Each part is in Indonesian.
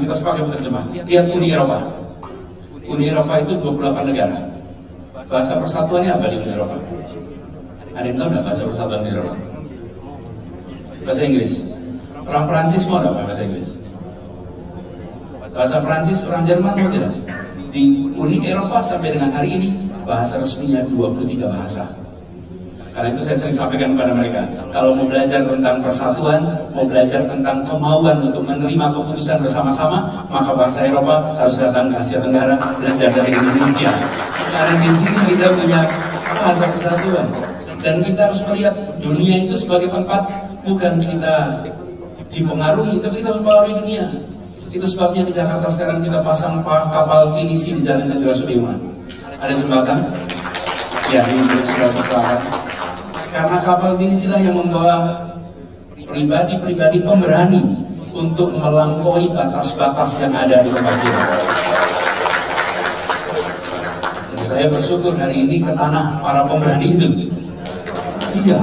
aktivitas pakai penerjemah. Lihat Uni Eropa. Uni Eropa itu 28 negara. Bahasa persatuannya apa di Uni Eropa? Ada yang tahu nggak bahasa persatuan Uni Eropa? Bahasa Inggris. Orang Perancis mau apa bahasa Inggris? Bahasa Perancis, orang Jerman mau tidak? Di Uni Eropa sampai dengan hari ini bahasa resminya 23 bahasa. Karena itu saya sering sampaikan kepada mereka, kalau mau belajar tentang persatuan, mau belajar tentang kemauan untuk menerima keputusan bersama-sama, maka bangsa Eropa harus datang ke Asia Tenggara, belajar dari Indonesia. Karena di sini kita punya bahasa persatuan, dan kita harus melihat dunia itu sebagai tempat bukan kita dipengaruhi, tapi kita mempengaruhi dunia. Itu sebabnya di Jakarta sekarang kita pasang kapal pinisi di Jalan Jenderal Sudirman. Ada jembatan, ya ini Sulawesi Selatan. Karena kapal pinisilah yang membawa pribadi-pribadi pemberani untuk melampaui batas-batas yang ada di tempat kita. Jadi saya bersyukur hari ini ke tanah para pemberani itu. Iya.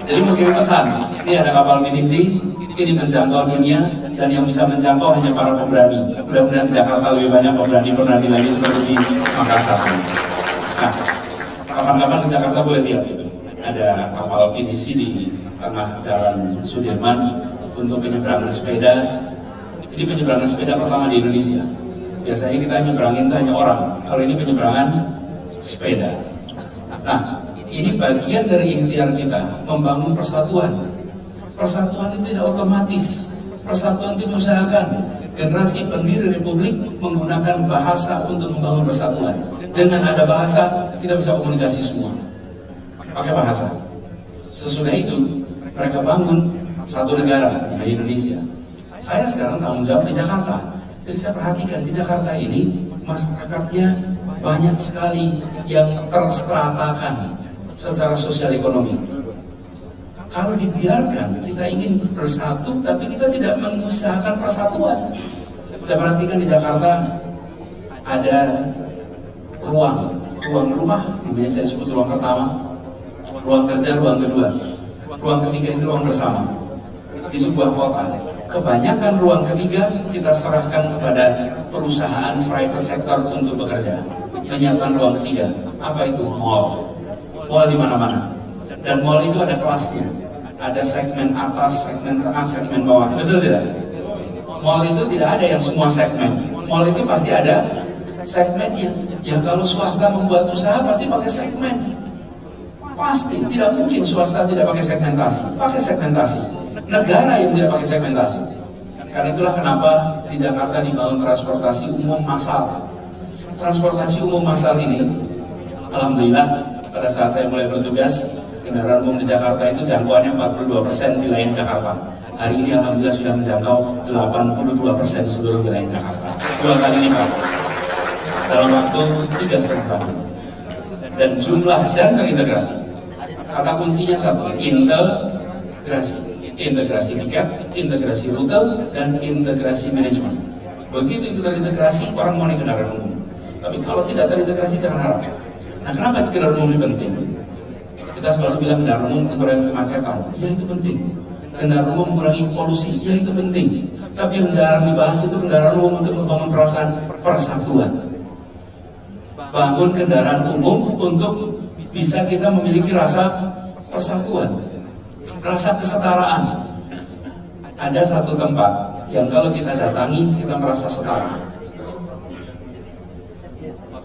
Jadi mungkin pesan, ini ada kapal pinisi, ini menjangkau dunia, dan yang bisa menjangkau hanya para pemberani. Mudah-mudahan di Jakarta lebih banyak pemberani-pemberani lagi seperti di Makassar. Nah, kapan-kapan ke Jakarta boleh lihat itu. Ada kapal pinisi di tengah Jalan Sudirman untuk penyeberangan sepeda. Ini penyeberangan sepeda pertama di Indonesia. Biasanya kita nyeberangin itu hanya orang. Kalau ini penyeberangan sepeda. Nah, ini bagian dari ikhtiar kita membangun persatuan. Persatuan itu tidak otomatis. Persatuan itu diusahakan. Generasi pendiri Republik menggunakan bahasa untuk membangun persatuan. Dengan ada bahasa, kita bisa komunikasi semua. Pakai bahasa. Sesudah itu mereka bangun satu negara, Indonesia. Saya sekarang tanggung jawab di Jakarta. Jadi saya perhatikan di Jakarta ini masyarakatnya banyak sekali yang terstratakan secara sosial ekonomi. Kalau dibiarkan kita ingin bersatu, tapi kita tidak mengusahakan persatuan. Saya perhatikan di Jakarta ada ruang rumah, ini saya sebut ruang pertama. Ruang kerja, ruang kedua. Ruang ketiga itu ruang bersama di sebuah kota. Kebanyakan ruang ketiga kita serahkan kepada perusahaan private sector untuk bekerja, menyiapkan ruang ketiga. Apa itu? Mall. Mall di mana-mana. Dan mall itu ada kelasnya. Ada segmen atas, segmen tengah, segmen bawah. Betul tidak? Mall itu tidak ada yang semua segmen. Mall itu pasti ada segmennya. Ya kalau swasta membuat usaha pasti pakai segmen. Pasti, tidak mungkin swasta tidak pakai segmentasi. Pakai segmentasi. Negara yang tidak pakai segmentasi. Karena itulah kenapa di Jakarta dibangun transportasi umum massal. Transportasi umum massal ini, alhamdulillah, pada saat saya mulai bertugas, kendaraan umum di Jakarta itu jangkauannya 42% wilayah Jakarta. Hari ini alhamdulillah sudah menjangkau 82% seluruh wilayah Jakarta. 2 kali lipat. Dalam waktu 3,5 tahun. Dan jumlah dan terintegrasi. Kata kuncinya satu, integrasi. Integrasi tiket, integrasi rute, dan integrasi manajemen. Begitu itu terintegrasi, orang mau naik kendaraan umum. Tapi kalau tidak terintegrasi, jangan harap. Nah, kenapa kendaraan umum ini penting? Kita selalu bilang kendaraan umum mengurangi kemacetan. Ya, itu penting. Kendaraan umum mengurangi polusi. Ya, itu penting. Tapi yang jarang dibahas itu kendaraan umum untuk membangun perasaan persatuan. Bangun kendaraan umum untuk bisa kita memiliki rasa persatuan, rasa kesetaraan. Ada satu tempat yang kalau kita datangi kita merasa setara.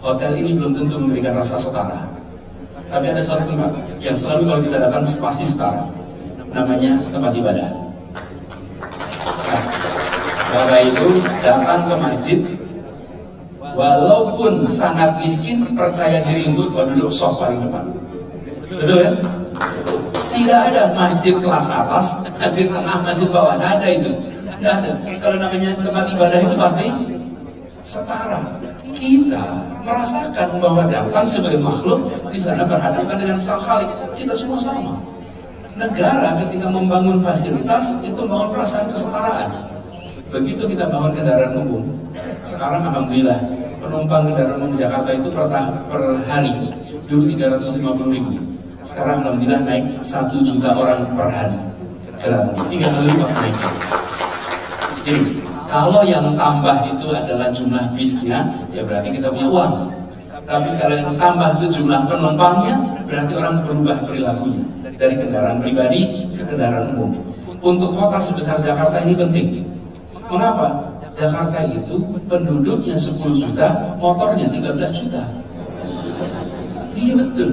Hotel ini belum tentu memberikan rasa setara, tapi ada satu tempat yang selalu kalau kita datang pasti setara. Namanya tempat ibadah. Nah, Bapak Ibu datang ke masjid, walaupun sangat miskin, percaya diri untuk duduk soft paling depan. Betul kan? Tidak ada masjid kelas atas, masjid tengah, masjid bawah. Tidak ada itu. Tidak ada. Kalau namanya tempat ibadah itu pasti setara. Kita merasakan bahwa datang sebagai makhluk di sana berhadapan dengan Sang Khalik. Kita semua sama. Negara ketika membangun fasilitas itu membangun perasaan kesetaraan. Begitu kita bangun kendaraan umum, sekarang alhamdulillah penumpang kendaraan umum di Jakarta itu per hari dulu 350.000. Sekarang alhamdulillah naik 1 juta orang per hari. 3 kali lipat naik. Jadi Kalau yang tambah itu adalah jumlah bisnya, ya berarti kita punya uang. Tapi kalau yang tambah itu jumlah penumpangnya, berarti orang berubah perilakunya dari kendaraan pribadi ke kendaraan umum. Untuk kota sebesar Jakarta ini penting. Mengapa? Jakarta itu penduduknya 10 juta, motornya 13 juta. Iya betul.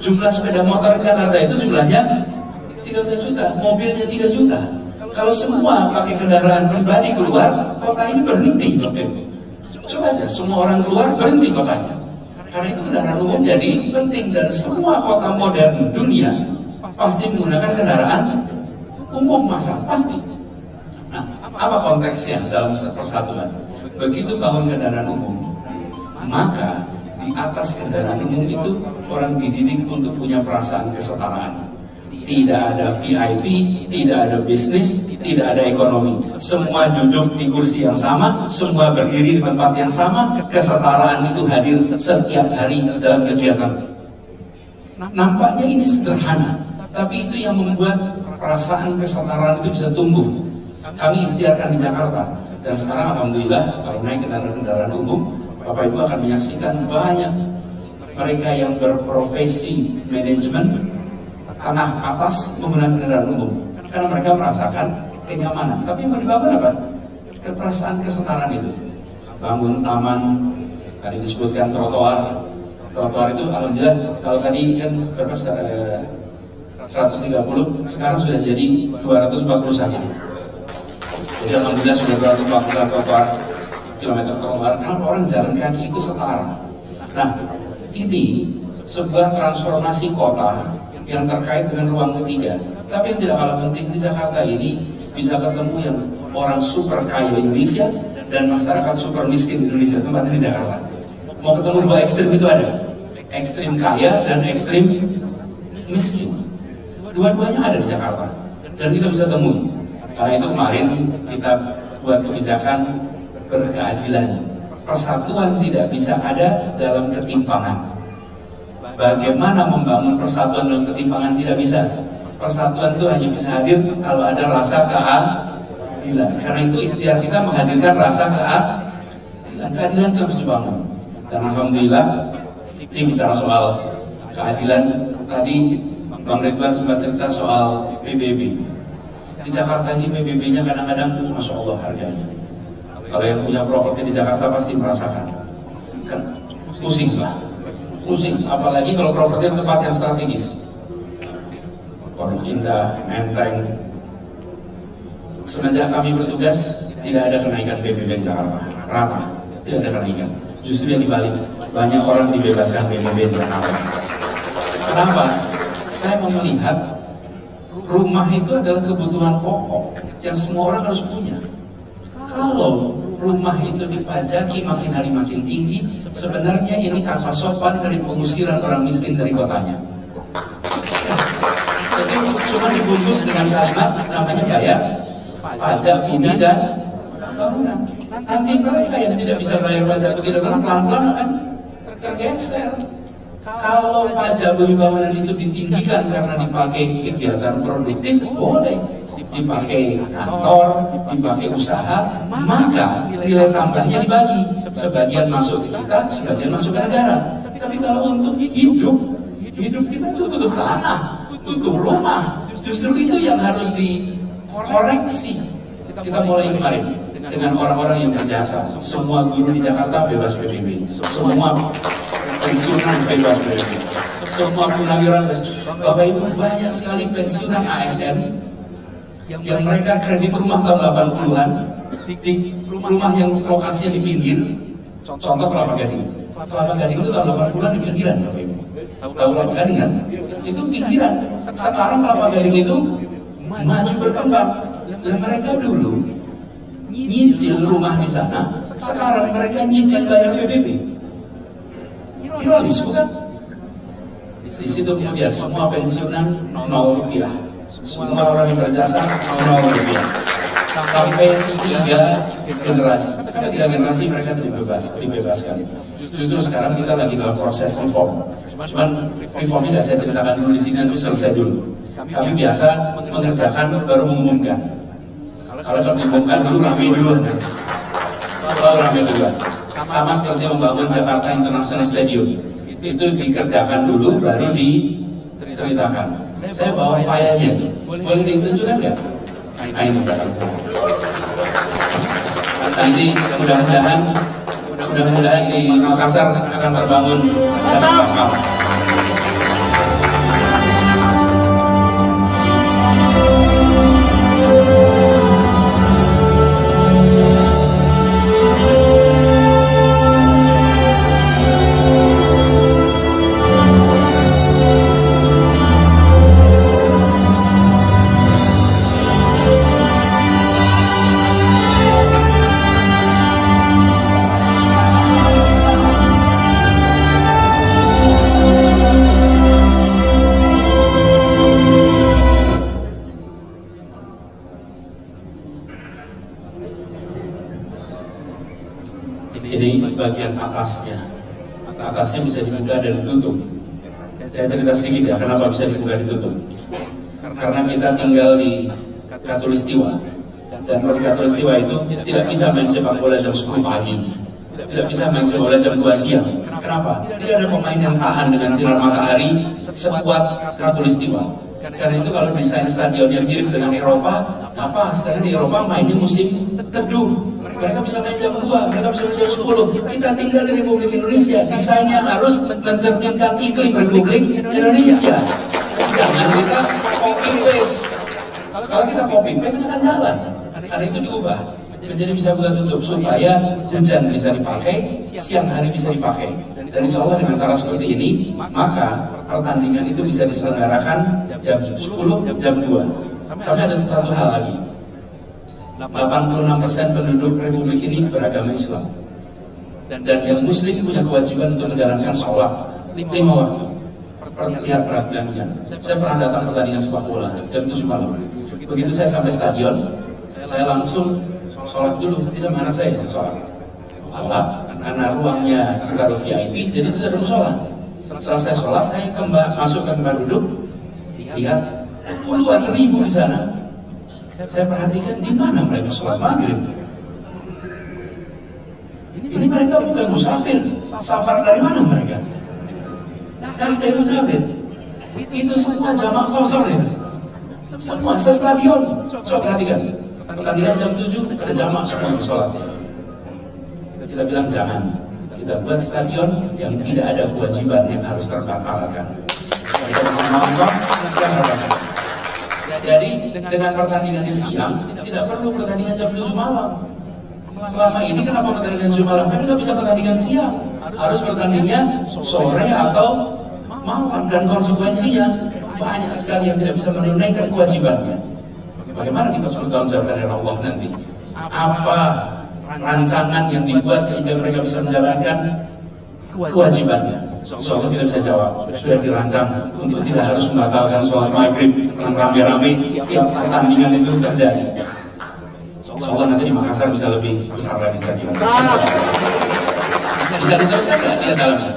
Jumlah sepeda motor di Jakarta itu jumlahnya 13 juta, mobilnya 3 juta. Kalau semua pakai kendaraan pribadi keluar, kota ini berhenti. Coba aja, semua orang keluar berhenti kotanya. Karena itu kendaraan umum jadi penting, dan semua kota modern dunia pasti menggunakan kendaraan umum massal, pasti. Nah, apa konteksnya dalam persatuan? Begitu bangun kendaraan umum, maka di atas kendaraan umum itu orang dididik untuk punya perasaan kesetaraan. Tidak ada VIP, tidak ada bisnis, tidak ada ekonomi. Semua duduk di kursi yang sama, semua berdiri di tempat yang sama. Kesetaraan itu hadir setiap hari dalam kegiatan. Nampaknya ini sederhana, tapi itu yang membuat perasaan kesetaraan itu bisa tumbuh. Kami ikhtiarkan di Jakarta, dan sekarang alhamdulillah kalau naik kendaraan umum, Bapak Ibu akan menyaksikan banyak mereka yang berprofesi manajemen tanah atas menggunakan kendaraan umum, karena mereka merasakan kenyamanan. Tapi mau dibangun apa? Keperasaan kesetaraan itu. Bangun taman, tadi disebutkan trotoar. Trotoar itu alhamdulillah, kalau tadi kan berapa 130, sekarang sudah jadi 241. Jadi alhamdulillah sudah 241 trotoar, kilometer trotoar. Kenapa? Orang jalan kaki itu setara. Nah, ini sebuah transformasi kota yang terkait dengan ruang ketiga. Tapi yang tidak kalah penting, di Jakarta ini bisa ketemu yang orang super kaya Indonesia dan masyarakat super miskin Indonesia, tempatnya di Jakarta. Mau ketemu dua ekstrim itu ada, ekstrim kaya dan ekstrim miskin. Dua-duanya ada di Jakarta dan kita bisa temui. Karena itu kemarin kita buat kebijakan berkeadilan. Persatuan tidak bisa ada dalam ketimpangan. Bagaimana membangun persatuan dalam ketimpangan? Tidak bisa. Persatuan itu hanya bisa hadir kalau ada rasa keadilan. Karena itu ikhtiar kita menghadirkan rasa keadilan. Keadilan itu harus dibangun. Dan alhamdulillah, ini bicara soal keadilan. Tadi Bang Ridwan sempat cerita soal PBB. Di Jakarta ini PBB-nya kadang-kadang Masya Allah harganya. Kalau yang punya properti di Jakarta pasti merasakan. Kan pusing lah. Pusing, apalagi kalau properti tempat yang strategis. Pondok Indah, Menteng. Semenjak kami bertugas, tidak ada kenaikan PBB di Jakarta. Rata, tidak ada kenaikan. Justru yang dibalik, banyak orang dibebaskan PBB di Jakarta. Kenapa? Saya mau melihat rumah itu adalah kebutuhan pokok yang semua orang harus punya. Kalau rumah itu dipajaki makin hari makin tinggi, sebenarnya ini kata sopan dari pengusiran orang miskin dari kotanya. Jadi cuma dibungkus dengan kalimat namanya bayar pajak bumi dan bangunan. Nanti mereka yang tidak bisa bayar pajak bumi dan bangunan pelan-pelan akan tergeser. Kalau pajak bumi bangunan itu ditinggikan karena dipakai kegiatan produktif, boleh. Dipakai kantor, dipakai usaha, maka nilai tambahnya dibagi. Sebagian masuk ke kita, sebagian masuk ke negara. Tapi kalau untuk hidup kita itu butuh tanah, butuh rumah. Justru itu yang harus dikoreksi. Kita mulai kemarin dengan orang-orang yang berjasa. Semua guru di Jakarta bebas PBB. Semua pensiunan bebas PBB. Semua purnawirawan. Bapak Ibu, banyak sekali pensiunan ASN yang mereka kredit rumah tahun 80-an di rumah yang lokasinya di pinggir. Contoh Kelapa Gading. Kelapa Gading itu tahun 80-an di pinggiran, Bapak Ibu. Tahu Kelapa Gading kan? Itu pinggiran. Sekarang Kelapa Gading itu maju berkembang. Dan mereka dulu nyicil rumah di sana, sekarang mereka nyicil bayar PBB. Ironis bukan? Di situ kemudian semua pensiunan 0 rupiah. Semua orang yang berjasa 0 rupiah. Sampai 3 generasi. Sampai 3 generasi mereka dibebaskan. Justru sekarang kita lagi dalam proses reform. Cuman reformnya nggak saya ceritakan dulu di sini, nanti selesai dulu. Kami biasa mengerjakan baru mengumumkan. Kalau dibongkar dulu rame duluan, selalu rame duluan. Sama seperti membangun Jakarta International Stadium, itu dikerjakan dulu baru diceritakan. Saya bawa filenya itu, boleh ditunjukkan nggak? Nah ini Jakarta. Nanti mudah-mudahan di Makassar akan terbangun stadion lokal. Ini bagian atasnya bisa dibuka dan ditutup. Saya cerita sedikit ya, kenapa bisa dibuka ditutup. Karena kita tinggal di Katulistiwa, dan di Katulistiwa itu tidak bisa main sepak bola jam 10 pagi, tidak bisa main sepak bola jam 2 siang. Kenapa? Tidak ada pemain yang tahan dengan sinar matahari sekuat Katulistiwa. Karena itu kalau desain stadion yang mirip dengan Eropa, apa sekarang di Eropa mainnya musim teduh. Mereka bisa main jam 2, mereka bisa main jam 10. Kita tinggal di Republik Indonesia, desainnya harus mencerminkan iklim Republik Indonesia. Jangan kita copy paste. Kalau kita copy paste akan jalan. Karena itu diubah menjadi bisa buka tutup supaya hujan bisa dipakai, siang hari bisa dipakai. Dan insya Allah dengan cara seperti ini, maka pertandingan itu bisa diselenggarakan jam 10, jam 2. Sampai ada satu hal lagi. 86% penduduk Republik ini beragama Islam, dan yang Muslim punya kewajiban untuk menjalankan sholat 5 waktu. Lihat perhatian, saya pernah datang pertandingan sepak bola jam 7 malam. Begitu saya sampai stadion, saya langsung sholat dulu sama anak saya. Sholat karena ruangnya kita ada VIP, jadi saya dulu sholat. Selesai sholat, saya masuk ke tempat duduk, lihat puluhan ribu di sana. Saya perhatikan di mana mereka sholat maghrib. Ini mereka bukan musafir. Safar dari mana mereka? Dari musafir. Itu semua jamaah kosong itu. Semua stadion. Coba perhatikan. Pertandingan jam 7 ada jamaah semua sholatnya. Kita bilang jangan. Kita buat stadion yang tidak ada kewajiban yang harus terbatalkan. Kita bisa nonton yang harus. Jadi dengan pertandingannya siang, tidak perlu pertandingan jam 7 malam. Selama ini kenapa pertandingan 7 malam? Karena nggak bisa pertandingan siang. Harus pertandingannya sore atau malam. Dan konsekuensinya banyak sekali yang tidak bisa menunaikan kewajibannya. Bagaimana kita 10 tahun jawabkan dari Allah nanti? Apa rancangan yang dibuat sehingga mereka bisa menjalankan kewajibannya? Insya Allah kita bisa jawab. Sudah dirancang untuk tidak harus membatalkan sholat maghrib rame-rame tiap pertandingan itu terjadi. Insya Allah nanti di Makassar bisa lebih besar lagi stadion. Bisa diteruskan nggak lihat dalamnya?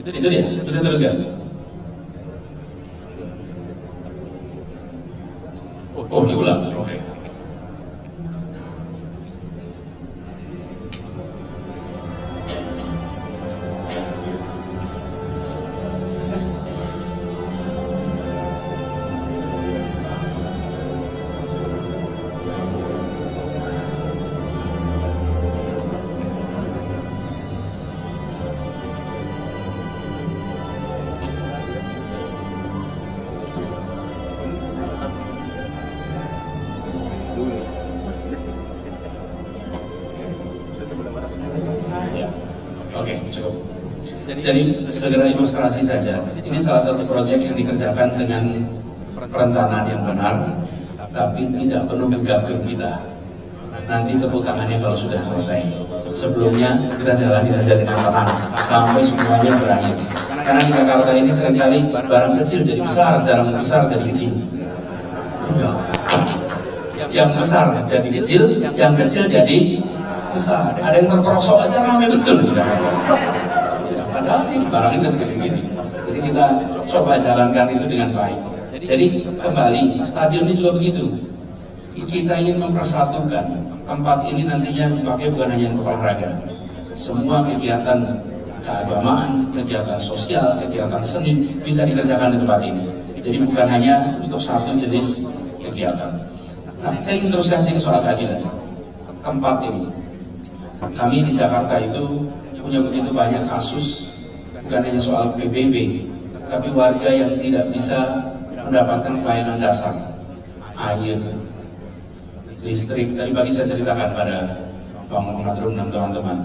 Itu dia, bisa teruskan. Oh diulang, oke. Oke, cukup. Jadi segera ilustrasi saja. Ini salah satu proyek yang dikerjakan dengan perencanaan yang benar, tapi tidak perlu gegap gempita. Nanti tepuk tangannya kalau sudah selesai. Sebelumnya kita jalani saja dengan tenang sampai semuanya berakhir. Karena di Jakarta ini seringkali barang kecil jadi besar, barang besar jadi kecil. Enggak. Yang besar jadi kecil, yang kecil jadi besar. Ada yang terperosok aja ramai betul di Jakarta. Padahal ini barangnya segini gini. Jadi kita coba jalankan itu dengan baik. Jadi kembali, stadion ini juga begitu. Kita ingin mempersatukan tempat ini nantinya dipakai bukan hanya untuk olahraga. Semua kegiatan keagamaan, kegiatan sosial, kegiatan seni bisa dikerjakan di tempat ini. Jadi bukan hanya untuk satu jenis kegiatan. Nah, saya ingin teruskan sih soal keadilan. Tempat ini, kami di Jakarta itu punya begitu banyak kasus, bukan hanya soal PBB, tapi warga yang tidak bisa mendapatkan pelayanan dasar, air, listrik. Tadi pagi saya ceritakan pada Bang Muhammad Rum dan teman-teman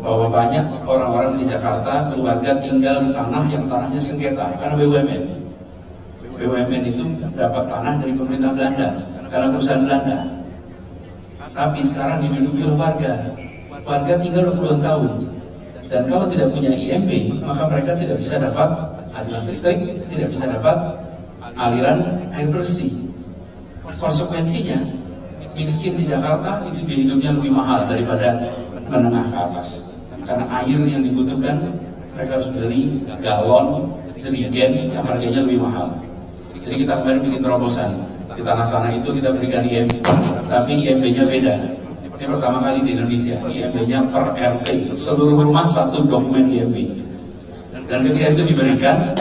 bahwa banyak orang-orang di Jakarta, keluarga tinggal di tanah yang tanahnya sengketa karena BUMN. BUMN itu dapat tanah dari pemerintah Belanda karena perusahaan Belanda. Tapi sekarang diduduki oleh warga. Warga tinggal 20 tahun. Dan kalau tidak punya IMB, maka mereka tidak bisa dapat aliran listrik, tidak bisa dapat aliran air bersih. Konsekuensinya, miskin di Jakarta itu biaya hidupnya lebih mahal daripada menengah ke atas. Karena air yang dibutuhkan, mereka harus beli galon, jerigen yang harganya lebih mahal. Jadi kita kemarin bikin terobosan. Di tanah-tanah itu kita berikan IMB, tapi IMB-nya beda. Ini pertama kali di Indonesia, IMB-nya per RT. Seluruh rumah satu dokumen IMB. Dan ketika itu diberikan,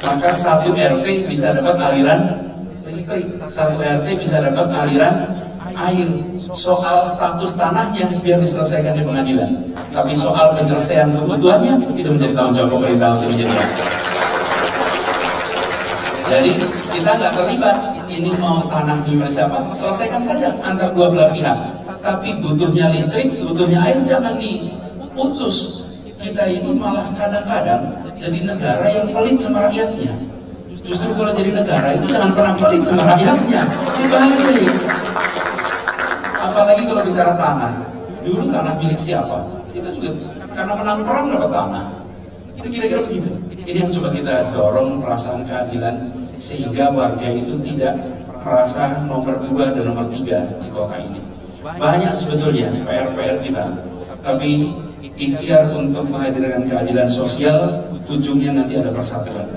maka satu RT bisa dapat aliran listrik, satu RT bisa dapat aliran air. Soal status tanahnya biar diselesaikan di pengadilan, tapi soal penyelesaian kebutuhannya itu menjadi tanggung jawab pemerintah untuk menyediakan. Jadi kita nggak terlibat. Ini mau tanah di siapa? Selesaikan saja antar dua belah pihak. Tapi butuhnya listrik, butuhnya air jangan diputus. Kita ini malah kadang-kadang jadi negara yang pelit sama rakyatnya. Justru kalau jadi negara itu jangan pernah pelit sama rakyatnya. Ini bahaya. Apalagi kalau bicara tanah. Dulu tanah milik siapa? Kita juga karena menang perang dapat tanah. Kira-kira begitu. Ini yang coba kita dorong perasaan keadilan sehingga warga itu tidak merasa nomor 2 dan nomor 3 di kota ini. Banyak sebetulnya PR-PR kita, tapi ikhtiar untuk menghadirkan keadilan sosial ujungnya nanti ada persatuan.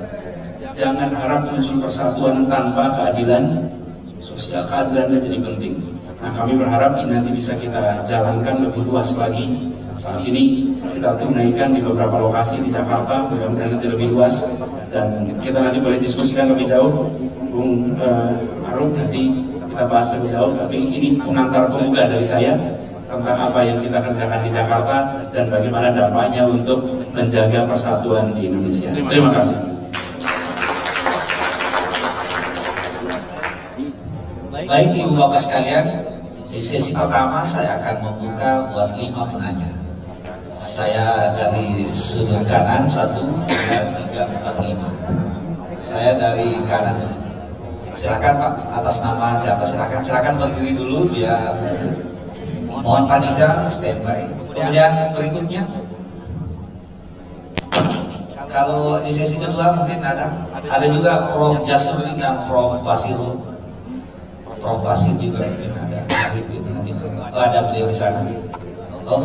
Jangan harap muncul persatuan tanpa keadilan sosial. Keadilannya jadi penting. Nah, kami berharap ini nanti bisa kita jalankan lebih luas lagi. Saat ini kita tunaikan di beberapa lokasi di Jakarta, mudah-mudahan nanti lebih luas dan kita nanti boleh diskusikan lebih jauh. Bung Arum nanti kita bahas lebih jauh, tapi ini pengantar pembuka dari saya tentang apa yang kita kerjakan di Jakarta dan bagaimana dampaknya untuk menjaga persatuan di Indonesia. Terima kasih. Baik Ibu Bapak sekalian, di sesi pertama saya akan membuka buat 5 penanya. Saya dari sudut kanan 1, 2, 3, 4, 5. Saya dari kanan. Silakan Pak, atas nama siapa silakan berdiri dulu biar mohon panitia standby. Kemudian berikutnya, kalau di sesi kedua mungkin ada juga Prof. Jasuri dan Prof. Basirul. Prof. Basir juga mungkin ada. Oh, ada beliau di sana. Oh,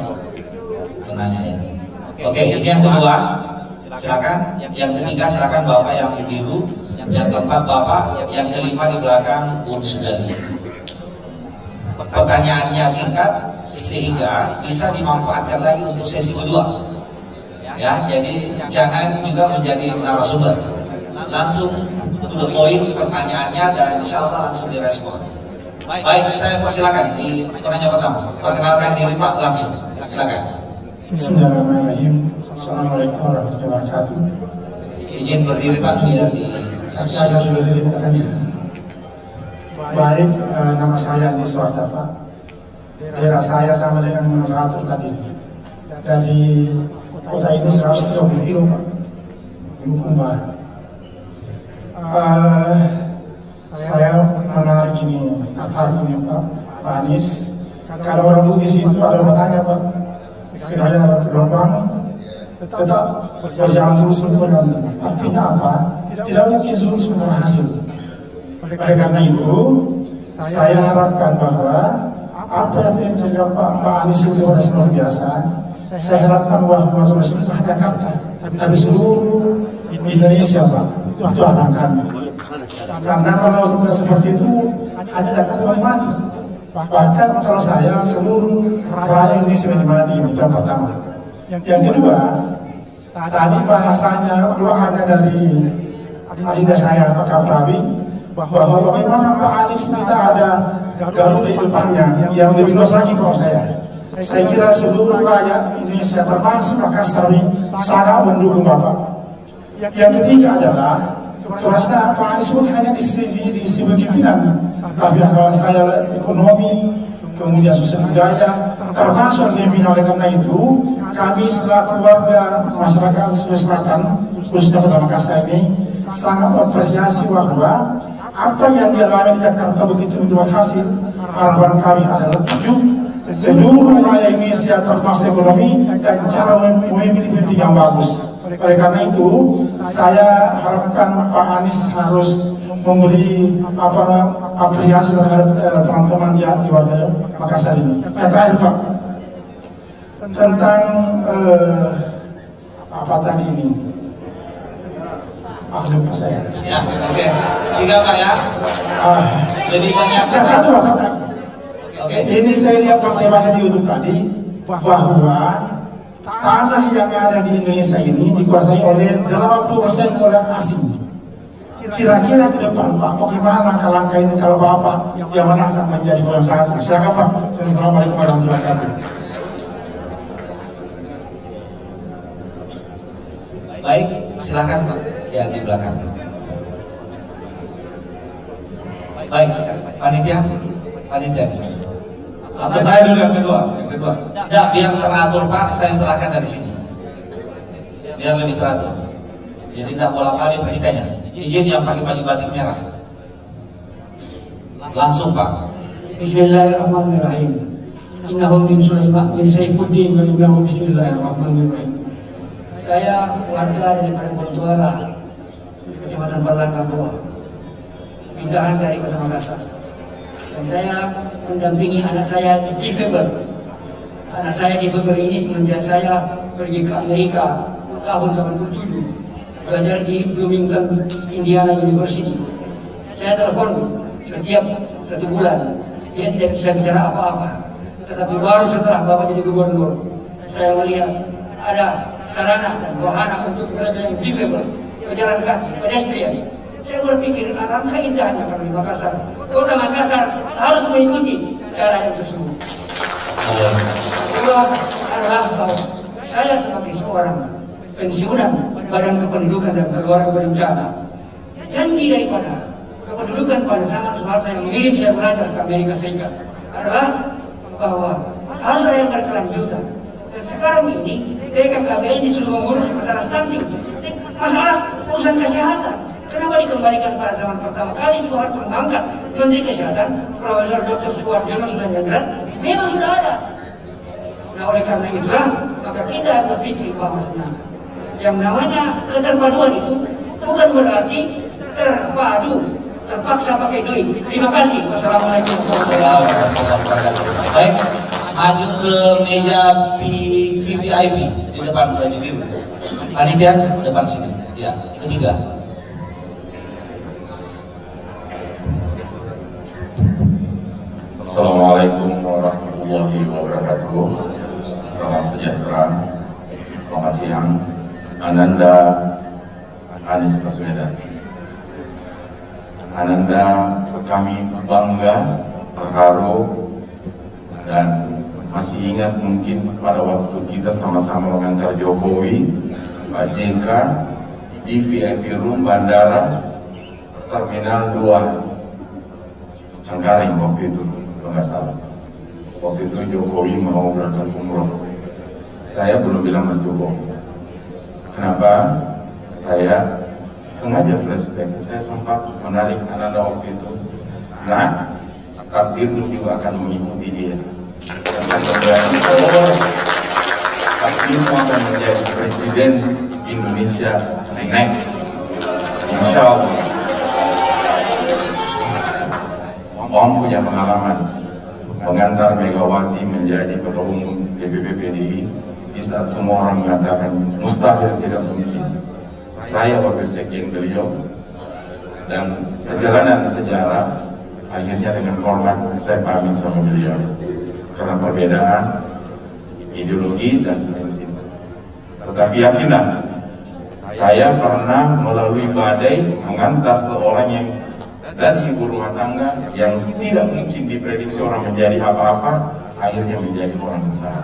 penanya ya. Oke, ini yang kedua. Silakan. Yang ketiga silakan Bapak yang biru. Yang keempat Bapak. Yang kelima di belakang Bun Sudali. Pertanyaannya singkat sehingga bisa dimanfaatkan lagi untuk sesi kedua. Ya, jadi jangan juga menjadi narasumber. Langsung to the point pertanyaannya dan insya Allah langsung direspon. Baik, saya persilakan di penanya pertama. Perkenalkan diri Pak langsung. Silakan. Bismillahirrahmanirrahim. Assalamualaikum warahmatullahi wabarakatuh. Izin berdiri Pak biar di. Saya sudah dikatakan. Baik, nama saya Andi Suwardafa. Daerah saya sama dengan moderator tadi. Dari kota ini 130 kilo Pak. Bulukumba. Saya menarik ini, tertarik ini Pak Anies. Kalau orang Bugis itu ada bertanya Pak, saya ada gelombang tetap berjalan terus bergantung. Artinya apa? Tidak mungkin terus berhasil. Oleh karena itu, saya harapkan bahwa apa yang terjadi Pak Anies itu harus luar biasa. Saya harapkan bahwa terus hanya Jakarta, tapi seluruh Indonesia Pak. Itu harapan kami. Karena kalau sudah seperti itu hanya Jakarta menikmati. Bahkan kalau saya seluruh rakyat Indonesia menikmati ini yang pertama. Yang kedua, tadi bahasanya doanya dari adinda saya Pak Kafrawi bahwa bagaimana Pak Anies kita ada Garuda di depannya yang lebih luas lagi Pak saya. Saya kira seluruh rakyat Indonesia termasuk Makassar ini sangat mendukung Bapak. Yang ketiga adalah keberhasilan Pak Anies pun hanya di sisi pemimpinan, tapi kalau saya ekonomi, kemudian sosial budaya, termasuk pimpinan. Oleh karena itu, kami selaku warga masyarakat Sulawesi Selatan, khususnya Kota Makassar ini, sangat mengapresiasi bahwa apa yang dialami di Jakarta begitu berhasil. Harapan kami adalah seluruh rakyat Indonesia termasuk ekonomi dan cara memilih pemimpin yang bagus. Oleh karena itu, saya harapkan Pak Anies harus memberi apresiasi terhadap teman-teman di warga Makassar ini. Yang terakhir Pak, tentang apa tadi ini? Lupa saya. Ya, oke. 3 Pak ya. Lebih banyak. Yang satu. Oke. Ini saya lihat pas saya baca di YouTube tadi bahwa tanah yang ada di Indonesia ini dikuasai oleh 80% oleh asing. Kira-kira ke depan Pak, bagaimana langkah-langkah ini kalau Bapak yang mana akan menjadi pengusaha? Silakan Pak. Assalamualaikum warahmatullahi wabarakatuh. Baik, silakan Pak. Ya, di belakang. Baik, panitia di sini. Atau saya dulu yang kedua. Ya, biar teratur Pak, saya serahkan dari sini. Biar lebih teratur. Jadi tidak bolak-balik panitianya. Izin yang pakai baju batik merah. Langsung Pak. Bismillahirrahmanirrahim. Innahu min Sulaiman bin Saifuddin wa innahu bismillahirrahmanirrahim. Saya warga dari Bontoala, Kecamatan Balanga Goa, pindahan dari Kota Makassar. Dan saya mendampingi anak saya di Februari. Anak saya di Februari ini semenjak saya pergi ke Amerika tahun 87, belajar di Bloomington, Indiana University. Saya telepon setiap 1 bulan. Dia tidak bisa bicara apa-apa. Tetapi baru setelah Bapak jadi gubernur, saya melihat ada sarana dan wahana untuk mereka yang disabel, pejalan kaki, pedestrian. Saya berpikir alangkah indahnya kami Makassar. Kota Makassar harus mengikuti cara yang tersebut. Kedua adalah bahwa saya sebagai seorang pensiunan Badan Kependudukan dan Keluarga Berencana, janji daripada kependudukan pada zaman Soeharto yang mengirim saya belajar ke Amerika Serikat adalah bahwa harus ada yang berkelanjutan. Dan sekarang ini BKKBN disuruh mengurus masalah stunting, masalah urusan kesehatan. Kenapa dikembalikan pada zaman pertama kali Soeharto mengangkat Menteri Kesehatan, Profesor Dr. Suwarjono Sudaryandrata? Memang sudah ada. Nah, oleh karena itulah maka kita berpikir bahwa yang namanya keterpaduan itu bukan berarti terpadu, terpaksa pakai duit. Terima kasih. Wassalamualaikum warahmatullahi wabarakatuh. Baik, maju ke meja VVIP di depan baju biru. Panitia depan sini. Ya, ketiga. Assalamualaikum warahmatullahi wabarakatuh. Salam sejahtera. Selamat siang. Ananda Anies Baswedan. Ananda, kami bangga, terharu, dan masih ingat mungkin pada waktu kita sama-sama mengantar Jokowi, Pak JK di VIP room bandara Terminal 2 Cengkareng waktu itu, kalau nggak salah. Waktu itu Jokowi mau berangkat umroh. Saya belum bilang Mas Jokowi. Kenapa? Saya sengaja flashback. Saya sempat menarik Ananda waktu itu. Nah, takdirmu juga akan mengikuti dia. Takdirmu akan menjadi presiden Indonesia next. Insya Allah. Om punya pengalaman mengantar Megawati menjadi ketua umum DPP PDI di saat semua orang mengatakan mustahil, tidak mungkin. Saya wakil sekjen beliau dan perjalanan sejarah akhirnya dengan hormat saya pamit sama beliau karena perbedaan ideologi dan prinsip. Tetapi yakinlah, saya pernah melalui badai mengantar seorang yang dari ibu rumah tangga yang tidak mungkin diprediksi orang menjadi apa-apa, akhirnya menjadi orang besar.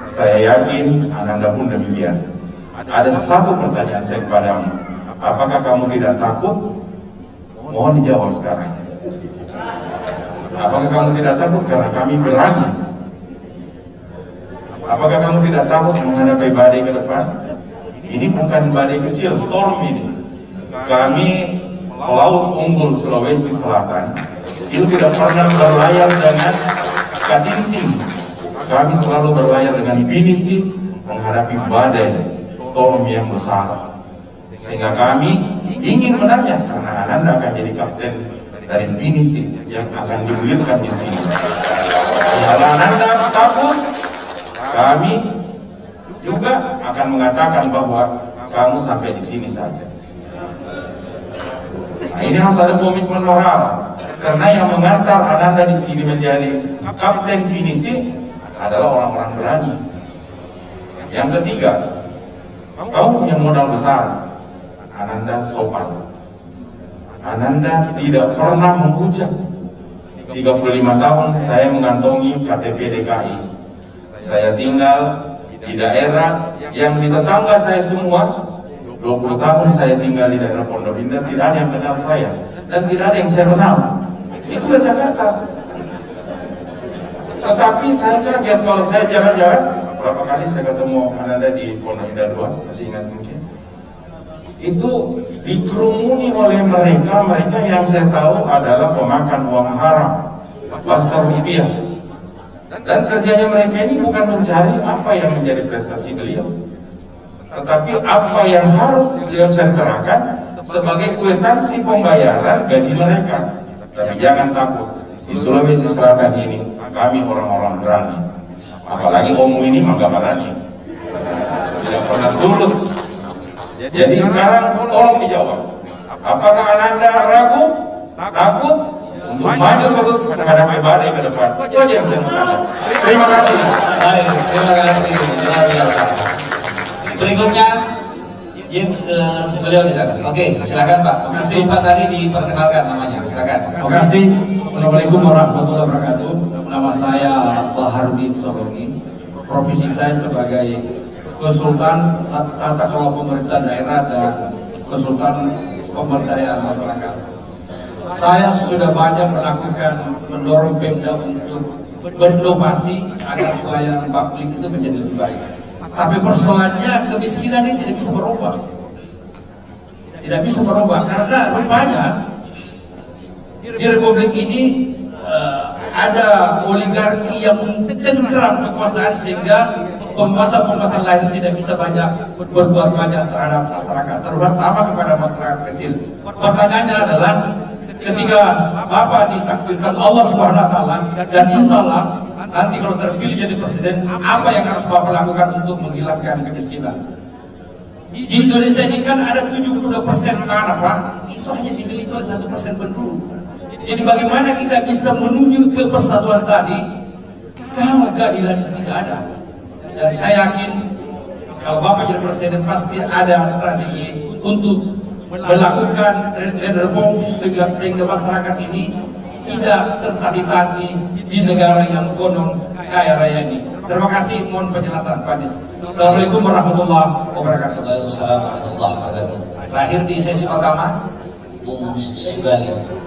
Saya yakin Ananda pun demikian. Ada satu pertanyaan saya kepadamu, apakah kamu tidak takut? Mohon dijawab sekarang. Apakah kamu tidak takut karena kami berani? Apakah kamu tidak takut menghadapi badai ke depan? Ini bukan badai kecil, storm ini. Kami Pelaut Unggul Sulawesi Selatan itu tidak pernah berlayar dengan katinting. Kami selalu berlayar dengan pinisi menghadapi badai storm yang besar. Sehingga kami ingin menanya, karena Ananda akan jadi kapten dari pinisi yang akan digulirkan di sini. Kalau Ananda takut, kami juga akan mengatakan bahwa kamu sampai di sini saja. Nah, ini harus ada komitmen moral, karena yang mengantar Ananda di sini menjadi kapten pinisi adalah orang-orang berani. Yang ketiga, kamu punya modal besar. Ananda sopan. Ananda tidak pernah menghujat. 35 tahun saya mengantongi KTP DKI. Saya tinggal di daerah yang di tetangga saya semua. 20 tahun saya tinggal di daerah Pondok Indah, tidak ada yang kenal saya dan tidak ada yang saya kenal. Itulah Jakarta. Tetapi saya kaget kalau saya jalan-jalan. Berapa kali saya ketemu Ananda di Pondok Indah 2, masih ingat mungkin? Itu dikerumuni oleh mereka yang saya tahu adalah pemakan uang haram, pasar rupiah. Dan kerjanya mereka ini bukan mencari apa yang menjadi prestasi beliau, tetapi apa yang harus beliau ceritakan sebagai kwitansi pembayaran gaji mereka. Tapi jangan takut, di Sulawesi Selatan ini kami orang-orang berani. Apalagi Omu ini mangga berani, tidak pernah surut. Jadi sekarang tolong dijawab, apakah Ananda ragu, takut untuk maju terus menghadapi badai ke depan? Itu aja yang saya minta. Terima kasih. Baik, terima kasih. Luar biasa. Berikutnya ke beliau di sana. Oke, silakan Pak. Lupa tadi diperkenalkan namanya. Silakan. Terima kasih. Assalamualaikum warahmatullahi wabarakatuh. Nama saya Baharudin Sorongi. Profesi saya sebagai konsultan tata kelola pemerintah daerah dan konsultan pemberdayaan masyarakat. Saya sudah banyak mendorong Pemda untuk berinovasi agar pelayanan publik itu menjadi lebih baik. Tapi persoalannya kemiskinan ini tidak bisa berubah. Tidak bisa berubah karena rupanya di Republik ini ada oligarki yang mencengkeram kekuasaan sehingga penguasa-penguasa lain tidak bisa berbuat banyak terhadap masyarakat, terutama kepada masyarakat kecil. Pertanyaannya adalah, ketika Bapak ditakdirkan Allah SWT dan insya Allah nanti kalau terpilih jadi presiden, apa yang harus Bapak lakukan untuk menghilangkan kemiskinan? Di Indonesia ini kan ada 72% tanah, Pak, itu hanya dimiliki oleh 1% penduduk. Jadi bagaimana kita bisa menuju ke persatuan tadi kalau keadilan itu tidak ada? Dan saya yakin kalau Bapak jadi presiden pasti ada strategi untuk melakukan reform sehingga masyarakat ini tidak tertati-tati di negara yang konon kaya raya ini. Terima kasih, mohon penjelasan Pak Dis. Assalamualaikum warahmatullahi wabarakatuh. Waalaikumsalam warahmatullahi wabarakatuh. Terakhir di sesi pertama, Bung Sugali.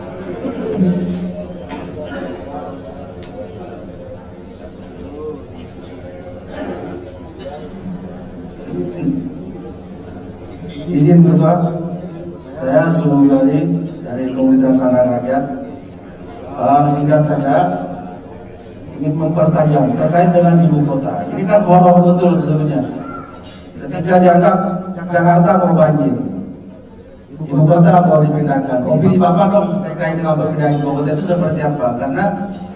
Izin Ketua, saya Sugali dari Komunitas Sanar Rakyat. Singkat saja, ingin mempertajam terkait dengan ibu kota. Ini kan horor betul sesungguhnya. Ketika dianggap Jakarta mau banjir, ibu kota mau dipindahkan. Opini Bapak dong terkait dengan perpindahan ibu kota itu seperti apa? Karena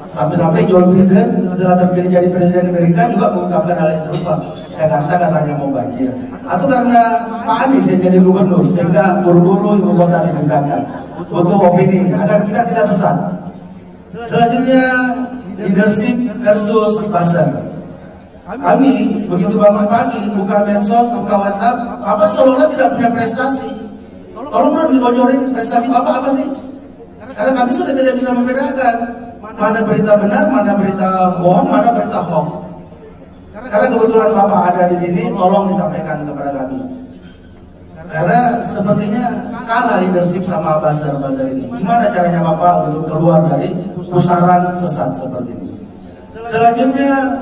sampai-sampai Joe Biden setelah terpilih jadi presiden Amerika juga mengungkapkan hal yang serupa. Jakarta katanya mau banjir. Atau karena Pak Anies yang jadi gubernur sehingga buru-buru ibu kota dipindahkan. butuh opini agar kita tidak sesat. Selanjutnya leadership versus buzzer. Kami begitu bangun pagi, buka medsos, buka WhatsApp, Bapak seolah-olah tidak punya prestasi. Tolong dong dibocorin prestasi Bapak apa sih? Karena kami sudah tidak bisa membedakan mana berita benar, mana berita bohong, mana berita hoax. Karena kebetulan Bapak ada di sini, tolong disampaikan kepada kami. Karena sepertinya kalah leadership sama buzzer ini. Gimana caranya Bapak untuk keluar dari pusaran sesat seperti ini? Selanjutnya,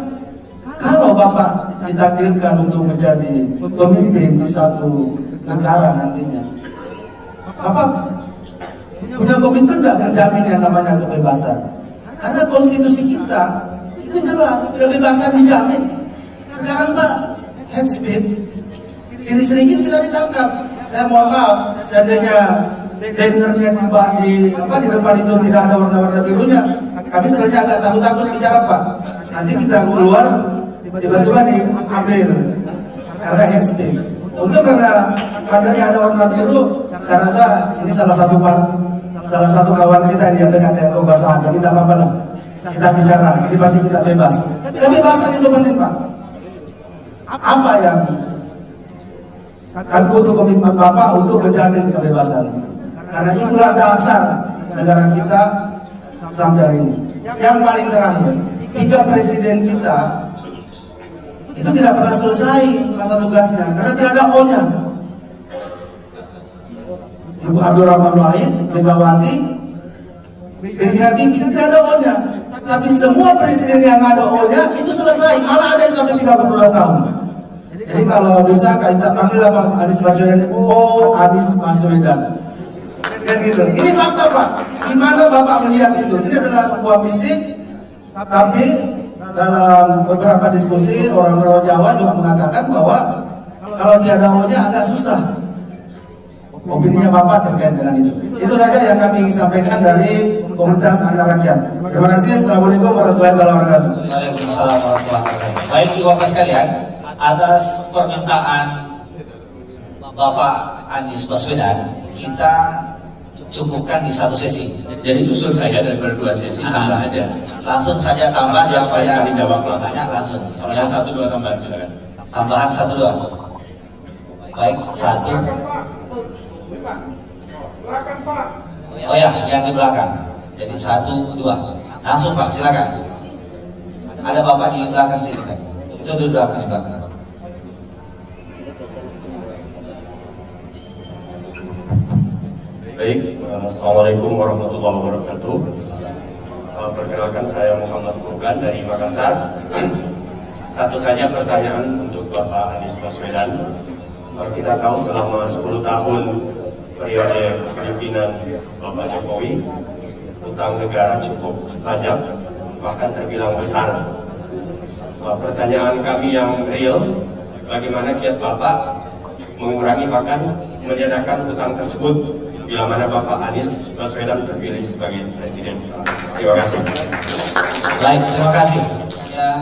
kalau Bapak ditakdirkan untuk menjadi pemimpin di satu negara nantinya, Bapak punya komitmen nggak menjamin yang namanya kebebasan? Karena konstitusi kita itu jelas kebebasan dijamin. Sekarang Pak, head speed, sedikit kita ditangkap. Saya mohon maaf, seandainya bannernya di depan itu tidak ada warna-warna birunya, kami sebenarnya agak takut bicara Pak. Nanti kita keluar tiba-tiba diambil karena head speed. Untuk karena bannernya ada warna biru, saya rasa ini salah satu kawan kita yang dekat dengan kekuasaan, jadi tidak apa-apa lah. Kita bicara, ini pasti kita bebas. Kebebasan itu penting Pak. Apa yang kami butuh komitmen Bapak untuk menjamin kebebasan itu. Karena itulah dasar negara kita sampai hari ini. Yang paling terakhir, 3 presiden kita itu tidak pernah selesai masa tugasnya karena tidak ada O-nya. Ibu Abdurrahman Wahid, Megawati, B.J. Habibie tidak ada O-nya. Tapi semua presiden yang ada O-nya itu selesai, malah ada yang sampai 32 tahun. Jadi kalau bisa kita panggil apa Anies Baswedan, oh Anies Baswedan. Dan gitu. Ini fakta Pak. Gimana Bapak melihat itu? Ini adalah sebuah mistik. Tapi dalam beberapa diskusi orang-orang Jawa juga mengatakan bahwa kalau tiada O-nya agak susah. Opininya Bapak terkait dengan itu. Itu saja yang kami sampaikan dari Komunitas Anak Rakyat. Terima kasih. Assalamualaikum warahmatullahi wabarakatuh. Waalaikumsalam warahmatullahi wabarakatuh. Baik Bapak sekalian, atas permintaan Bapak Anies Baswedan, kita cukupkan di satu sesi. Jadi usul saya daripada 2 sesi tambah aja. Langsung saja tambah siapa yang dijawab tanya langsung. Kalau Ya. ada 1-2 tambahan silakan. Tambahan 1-2. Baik, 1. Oh ya, yang di belakang. Jadi 1-2. Langsung Pak, silakan. Ada Bapak di belakang sini kan? Itu di belakang, Baik, Assalamualaikum warahmatullahi wabarakatuh. Perkenalkan saya Muhammad Furqan dari Makassar. Satu saja pertanyaan untuk Bapak Anies Baswedan. Kita tahu selama 10 tahun periode kepemimpinan Bapak Jokowi, utang negara cukup banyak, bahkan terbilang besar. Pertanyaan kami yang real, bagaimana kiat Bapak mengurangi bahkan meniadakan utang tersebut bila mana Bapak Anies Baswedan terpilih sebagai presiden. Terima kasih. Baik, terima kasih. Yang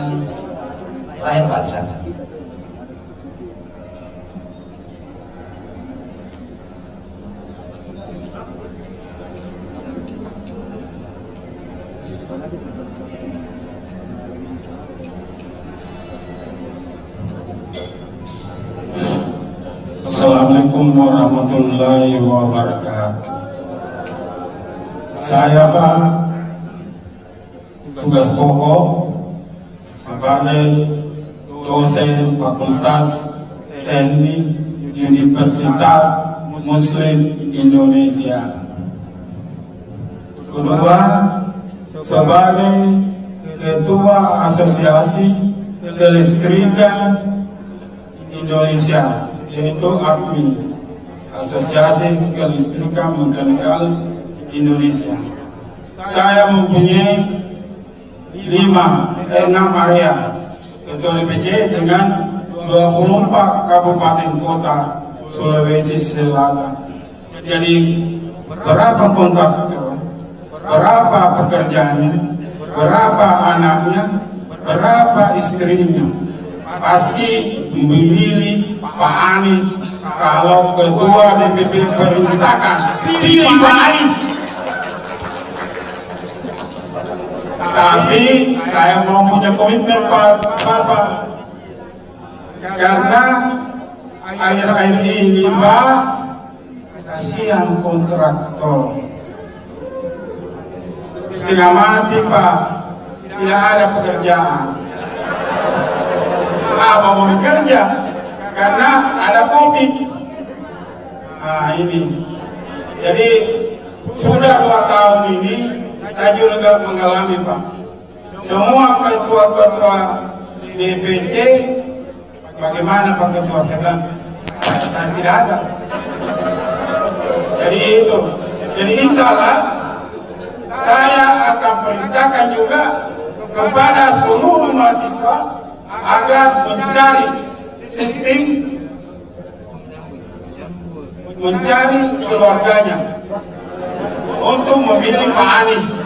terakhir Pak di sana. Assalamualaikum warahmatullahi wabarakatuh. Saya Pak, tugas pokok sebagai dosen Fakultas Teknik Universitas Muslim Indonesia. Kedua, sebagai Ketua Asosiasi Kelistrikan Indonesia, yaitu AKMI, Asosiasi Kelistrikan Mekanikal Indonesia. Saya mempunyai 6 area ketua DPC dengan 24 kabupaten kota Sulawesi Selatan. Jadi berapa kontraktor, berapa pekerjaannya, berapa anaknya, berapa istrinya, pasti memilih Pak Anies kalau ketua DPP perintahkan pilih Pak Anies. Tapi saya mau punya komitmen Pak, karena akhir-akhir ini Pak, kasihan kontraktor setengah mati Pak, tidak ada pekerjaan. Apa mau bekerja? Karena ada COVID. Nah ini, jadi sudah 2 tahun ini saya juga mengalami Pak. Semua ketua-ketua DPC, bagaimana Pak Ketua, saya bilang saya tidak ada. Jadi itu, jadi insya Allah saya akan perintahkan juga kepada seluruh mahasiswa agar mencari sistem, mencari keluarganya untuk memilih Pak Anies.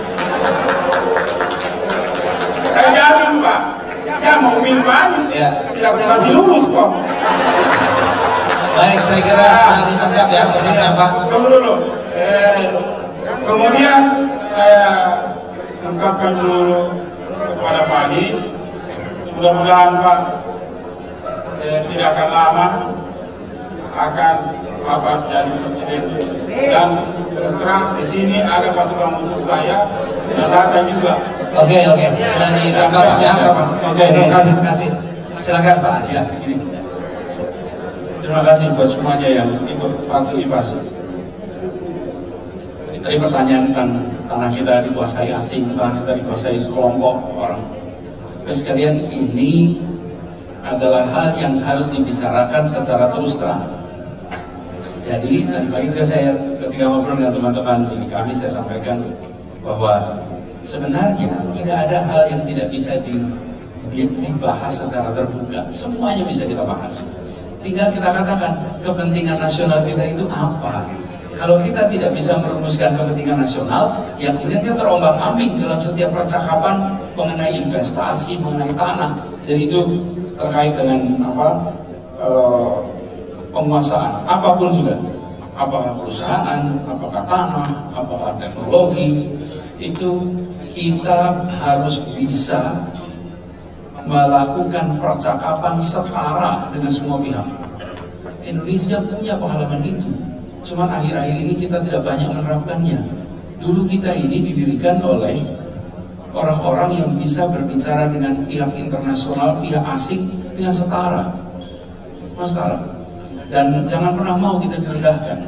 Saya jamin Pak, dia mau memilih Pak Anies, tidak kasih lulus kok. Baik, saya kira sudah ditangkap ya pesannya Pak. Tunggu dulu. Kemudian saya ungkapkan dulu kepada Pak Anies, mudah-mudahan Pak tidak akan lama akan Bapak jadi presiden. Dan terus terang di sini ada pasukan khusus saya dan data juga. Oke, sudah ditangkap ya. Oke, terima kasih. Silakan Pak Anies. Ya, ini. Terima kasih buat semuanya yang ikut partisipasi. Tadi pertanyaan tentang tanah kita dikuasai asing, tanah kita dikuasai sekelompok orang. Terus sekalian, ini adalah hal yang harus dibicarakan secara terus terang. Jadi tadi pagi juga saya ketika ngobrol dengan teman-teman di kami, saya sampaikan bahwa sebenarnya tidak ada hal yang tidak bisa dibahas secara terbuka. Semuanya bisa kita bahas. Tinggal kita katakan kepentingan nasional kita itu apa. Kalau kita tidak bisa merumuskan kepentingan nasional, yang kemudian kita terombang-ambing dalam setiap percakapan mengenai investasi, mengenai tanah, dan itu terkait dengan penguasaan, apapun juga, apakah perusahaan, apakah tanah, apakah teknologi, itu kita harus bisa melakukan percakapan setara dengan semua pihak. Indonesia punya pengalaman itu, cuman akhir-akhir ini kita tidak banyak menerapkannya. Dulu kita ini didirikan oleh orang-orang yang bisa berbicara dengan pihak internasional, pihak asing dengan setara. Dan jangan pernah mau kita direndahkan.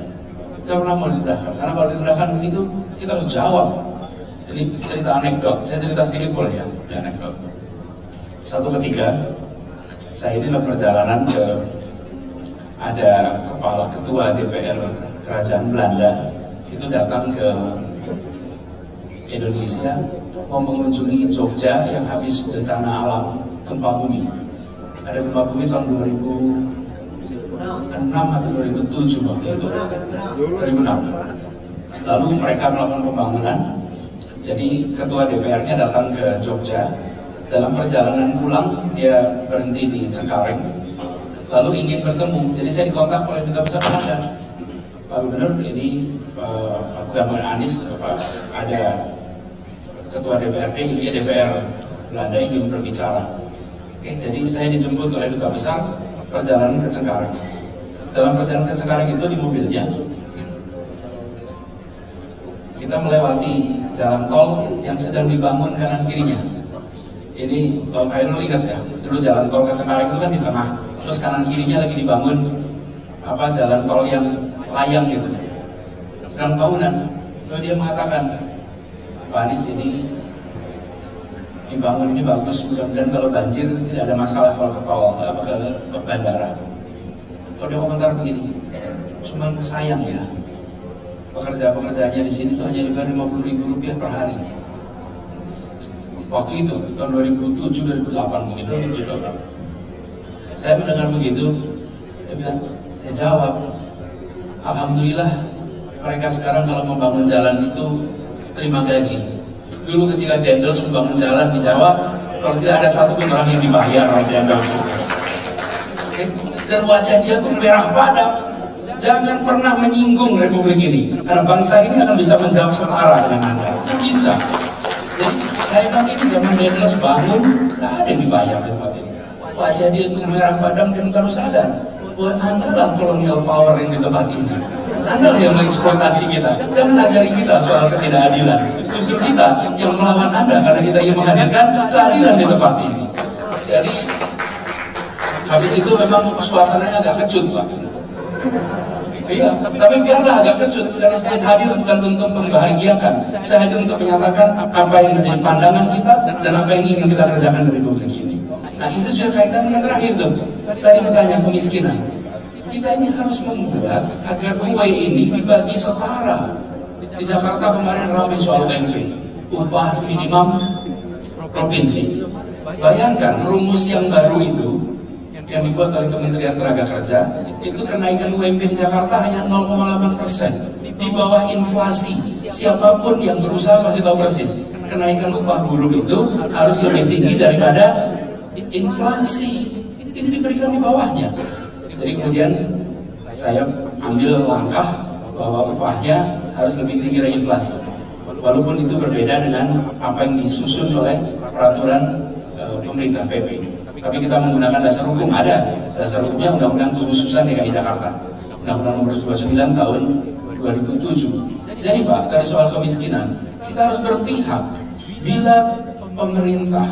Jangan pernah mau direndahkan, karena kalau direndahkan begitu, kita harus jawab. Jadi cerita anekdot, saya cerita sedikit boleh ya, anekdot. Satu ketika, saya ini dalam perjalanan ada kepala ketua DPR Kerajaan Belanda itu datang ke Indonesia mau mengunjungi Jogja yang habis bencana alam gempa bumi. Ada gempa bumi tahun 2006 atau 2007 waktu itu, 2006. Lalu mereka melakukan pembangunan. Jadi ketua DPR-nya datang ke Jogja. Dalam perjalanan pulang dia berhenti di Cengkareng, lalu ingin bertemu. Jadi saya dikontak oleh Duta Besar Belanda, Pak Gubernur, ini Pak Gubernur Anies, ada ketua DPRD, DPR Belanda ingin berbicara. Oke, jadi saya dijemput oleh Duta Besar, perjalanan ke Cengkareng. Dalam perjalanan ke Cengkareng itu di mobilnya, kita melewati jalan tol yang sedang dibangun kanan kirinya. Ini Bang Khairul ingat ya, dulu jalan tol ke Cengkareng itu kan di tengah, terus kanan kirinya lagi dibangun jalan tol yang layang gitu, sedang bangunan. Lalu dia mengatakan, Pak Anies, ini dibangun ini bagus, mudah-mudahan kalau banjir tidak ada masalah kalau ke tol, ke bandara. Lalu dia komentar begini, cuman sayang ya, pekerja-pekerjanya di sini tuh hanya dibayar Rp50.000 per hari. Waktu itu tahun 2007-2008 mungkin 2007. Saya mendengar begitu, saya jawab, alhamdulillah mereka sekarang kalau membangun jalan itu terima gaji. Dulu ketika Dendels membangun jalan di Jawa, kalau tidak ada satu pun orang yang dibayar oleh Dendels. dan wajah dia tuh merah padam. Jangan pernah menyinggung Republik ini, karena bangsa ini akan bisa menjawab setara dengan Anda. Bisa. Jadi saya kan ini zaman Denles bangun, nggak ada yang dibayar di tempat ini. Wajah dia tuh merah padam dan baru sadar bahwa Anda lah kolonial power yang di tempat ini. Anda lah yang mengeksploitasi kita. Jangan ajari kita soal ketidakadilan. Justru kita yang melawan Anda karena kita ingin menghadirkan keadilan di tempat ini. Jadi habis itu memang suasananya agak kecut Pak. Iya, tapi biarlah agak kecut karena saya hadir bukan untuk membahagiakan. Saya hadir untuk menyatakan apa yang menjadi pandangan kita dan apa yang ingin kita kerjakan dari Republik ini. Nah itu juga kaitan dengan terakhir tuh. Tadi bertanya kemiskinan. Kita ini harus membuat agar kue ini dibagi setara. Di Jakarta kemarin ramai soal UMP, upah minimum provinsi. Bayangkan rumus yang baru itu yang dibuat oleh Kementerian Tenaga Kerja, itu kenaikan UMP di Jakarta hanya 0,8%, di bawah inflasi. Siapapun yang berusaha pasti tahu persis, kenaikan upah buruh itu harus lebih tinggi daripada inflasi. Ini diberikan di bawahnya. Jadi kemudian saya ambil langkah bahwa upahnya harus lebih tinggi dari inflasi. Walaupun itu berbeda dengan apa yang disusun oleh peraturan pemerintah PP. Tapi kita menggunakan dasar hukum, ada dasar hukumnya Undang-Undang Kekhususan DKI Jakarta, Undang-Undang Nomor 29 tahun 2007. Jadi Pak, dari soal kemiskinan, kita harus berpihak. Bila pemerintah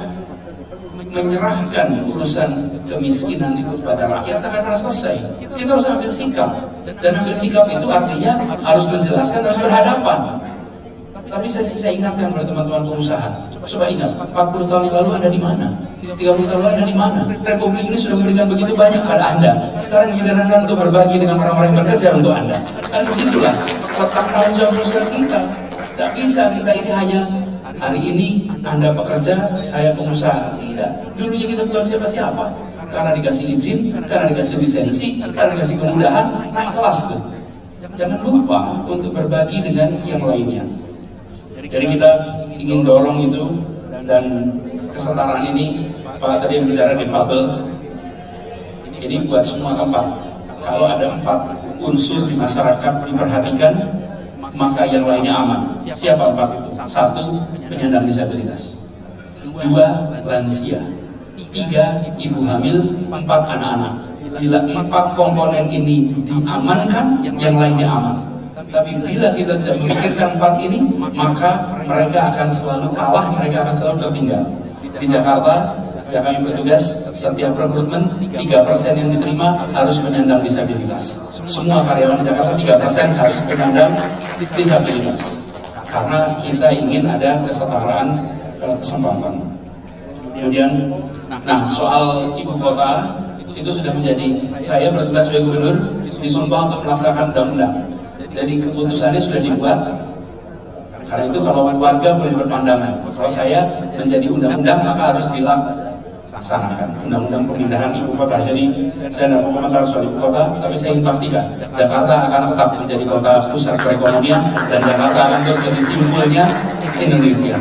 menyerahkan urusan kemiskinan itu kepada rakyat, akan pernah selesai. Kita harus ambil sikap, dan ambil sikap itu artinya harus menjelaskan, harus berhadapan. Tapi saya ingatkan kepada teman-teman pengusaha, coba ingat, 40 tahun yang lalu Anda di mana? 30 tahun lalu Anda di mana? Republik ini sudah memberikan begitu banyak pada Anda. Sekarang giliran Anda untuk berbagi dengan orang-orang yang bekerja untuk Anda. Dan disitulah letak tanggung jawab sosial kita. Tidak bisa kita ini hanya hari ini Anda pekerja, saya pengusaha. Tidak. Dulunya kita bukan siapa-siapa. Karena dikasih izin, karena dikasih lisensi, karena dikasih kemudahan, naik kelas tuh. Jangan lupa untuk berbagi dengan yang lainnya. Jadi kita ingin dorong itu, dan kesetaraan ini, Pak tadi yang bicara difabel, ini buat semua tempat. Kalau ada 4 unsur di masyarakat diperhatikan, maka yang lainnya aman. Siapa 4 itu? 1, penyandang disabilitas. 2, lansia. 3, ibu hamil. 4, anak-anak. Bila 4 komponen ini diamankan, yang lainnya aman. Tapi bila kita tidak memikirkan 4 ini, maka mereka akan selalu kalah, mereka akan selalu tertinggal. Di Jakarta, sejak kami bertugas, setiap rekrutmen 3% yang diterima harus penyandang disabilitas. Semua karyawan di Jakarta 3% harus penyandang disabilitas. Karena kita ingin ada kesetaraan kesempatan. Kemudian, nah soal ibu kota itu sudah menjadi, saya bertugas sebagai gubernur disumpah untuk melaksanakan undang-undang. Jadi keputusannya sudah dibuat. Karena itu kalau warga boleh berpandangan, kalau saya menjadi undang-undang maka harus dilaksanakan undang-undang pemindahan ibu kota. Jadi saya tidak mau komentar soal ibu kota, tapi saya ingin pastikan Jakarta akan tetap menjadi kota pusat perekonomian dan Jakarta akan terus jadi simbolnya Indonesia.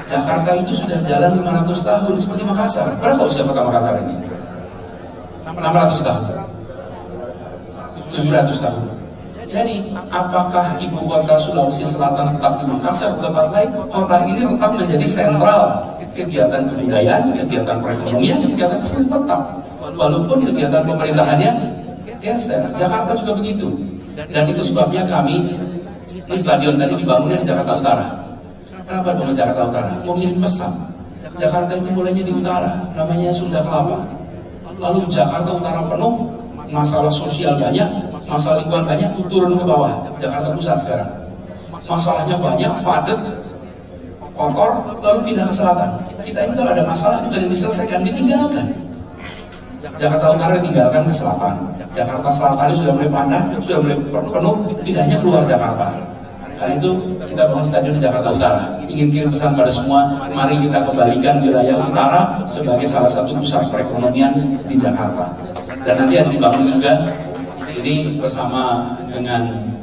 Jakarta itu sudah jalan 500 tahun seperti Makassar. Berapa usia kota Makassar ini? 600 tahun, 700 tahun. Jadi, apakah ibu kota Sulawesi Selatan tetap di Makassar atau tempat lain? Kota ini tetap menjadi sentral kegiatan kebudayaan, kegiatan perekonomian, kegiatan kesehatan tetap. Walaupun kegiatan pemerintahannya geser. Jakarta juga begitu. Dan itu sebabnya kami, ini stadion tadi dibangunnya di Jakarta Utara. Kenapa dibangun Jakarta Utara? Mau kirim pesan. Jakarta itu mulainya di utara, namanya Sunda Kelapa. Lalu Jakarta Utara penuh, masalah sosial banyak, masalah lingkungan banyak, turun ke bawah. Jakarta Pusat sekarang masalahnya banyak, padat, kotor, lalu pindah ke selatan. Kita ini kalau ada masalah bukan yang diselesaikan, ditinggalkan. Jakarta Utara ditinggalkan ke selatan. Jakarta Selatan ini sudah mulai padat, sudah mulai penuh, pindahnya keluar Jakarta. Karena itu kita bangun stadion di Jakarta Utara. Ingin kirim pesan pada semua, mari kita kembalikan wilayah utara sebagai salah satu pusat perekonomian di Jakarta. Dan nanti ada dibangun juga ini bersama dengan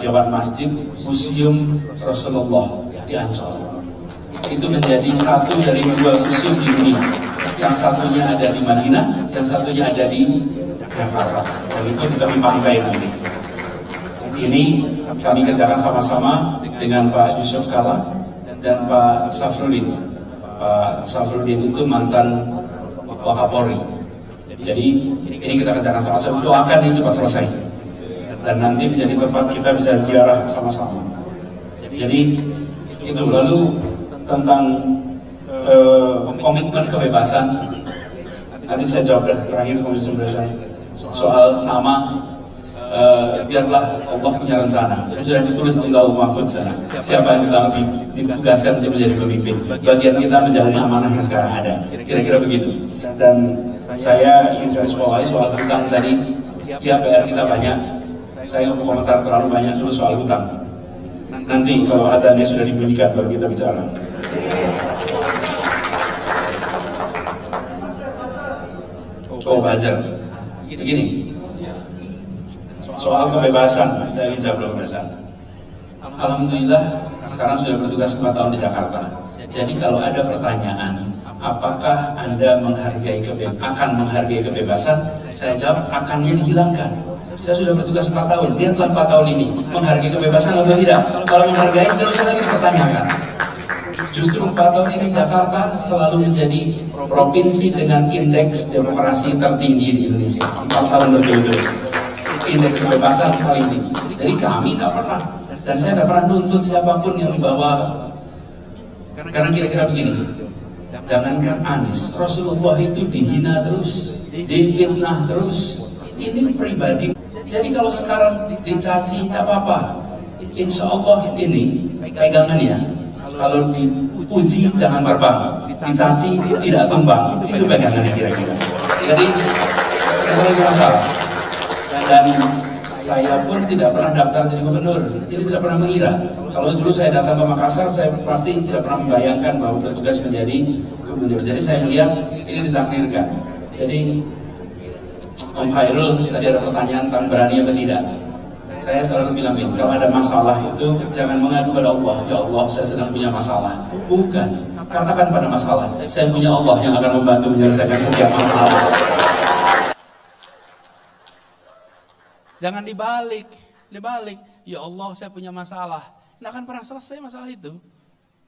Dewan Masjid Museum Rasulullah di Ancol. Itu menjadi satu dari 2 museum di dunia yang satunya ada di Madinah, yang satunya ada di Jakarta. Dan itu kami pangkai nanti. Ini kami kerjakan sama-sama dengan Pak Yusuf Kala dan Pak Safrudin. Pak Safrudin itu mantan Wakapolri. Jadi ini kita kerjakan sama-sama. Doakan ini cepat selesai. Dan nanti menjadi tempat kita bisa ziarah sama-sama. Jadi itu. Lalu tentang komitmen kebebasan, tadi saya jawab terakhir komitmen kebebasan soal nama. Biarlah Allah punya rencana, sudah ditulis di Lauhul Mahfuz sana. Siapa yang kita ditugaskan untuk menjadi pemimpin, bagian kita menjalani amanah yang sekarang ada, kira-kira begitu. Dan saya ingin garis bawahi soal hutang tadi, ya PR kita banyak. Saya nggak mau komentar terlalu banyak dulu soal hutang. Nanti kalau adanya sudah dibunyikan baru kita bicara. Oh, buzzer. Begini. Soal kebebasan, saya ingin jawab kebebasan. Alhamdulillah, sekarang sudah bertugas 4 tahun di Jakarta. Jadi kalau ada pertanyaan, apakah Anda akan menghargai kebebasan? Saya jawab, akannya dihilangkan. Saya sudah bertugas 4 tahun, lihatlah 4 tahun ini, menghargai kebebasan atau tidak? Kalau menghargai, terus lagi dipertanyakan. Justru 4 tahun ini Jakarta selalu menjadi provinsi dengan indeks demokrasi tertinggi di Indonesia. 4 tahun berturut-turut. Indeks kebebasan paling tinggi. Jadi kami tak pernah, dan saya tak pernah nuntut siapapun yang dibawa. Karena kira-kira begini, jangankan Anies, Rasulullah itu dihina terus, difitnah terus. Ini pribadi. Jadi kalau sekarang dicaci tak apa-apa. Insya Allah ini pegangan ya. Kalau dipuji jangan terbang, dicaci tidak tumbang. Itu pegangannya kira-kira. Jadi itu lagi masalah. Dan saya pun tidak pernah daftar jadi gubernur, jadi tidak pernah mengira. Kalau dulu saya datang ke Makassar, saya pasti tidak pernah membayangkan bahwa bertugas menjadi gubernur. Jadi saya melihat ini ditakdirkan. Jadi Om Khairul tadi ada pertanyaan tentang berani atau tidak. Saya selalu bilang ini, kalau ada masalah itu jangan mengadu pada Allah. Ya Allah, saya sedang punya masalah. Bukan, katakan pada masalah, saya punya Allah yang akan membantu menyelesaikan setiap masalah. Jangan dibalik, ya Allah saya punya masalah. Nggak akan pernah selesai masalah itu.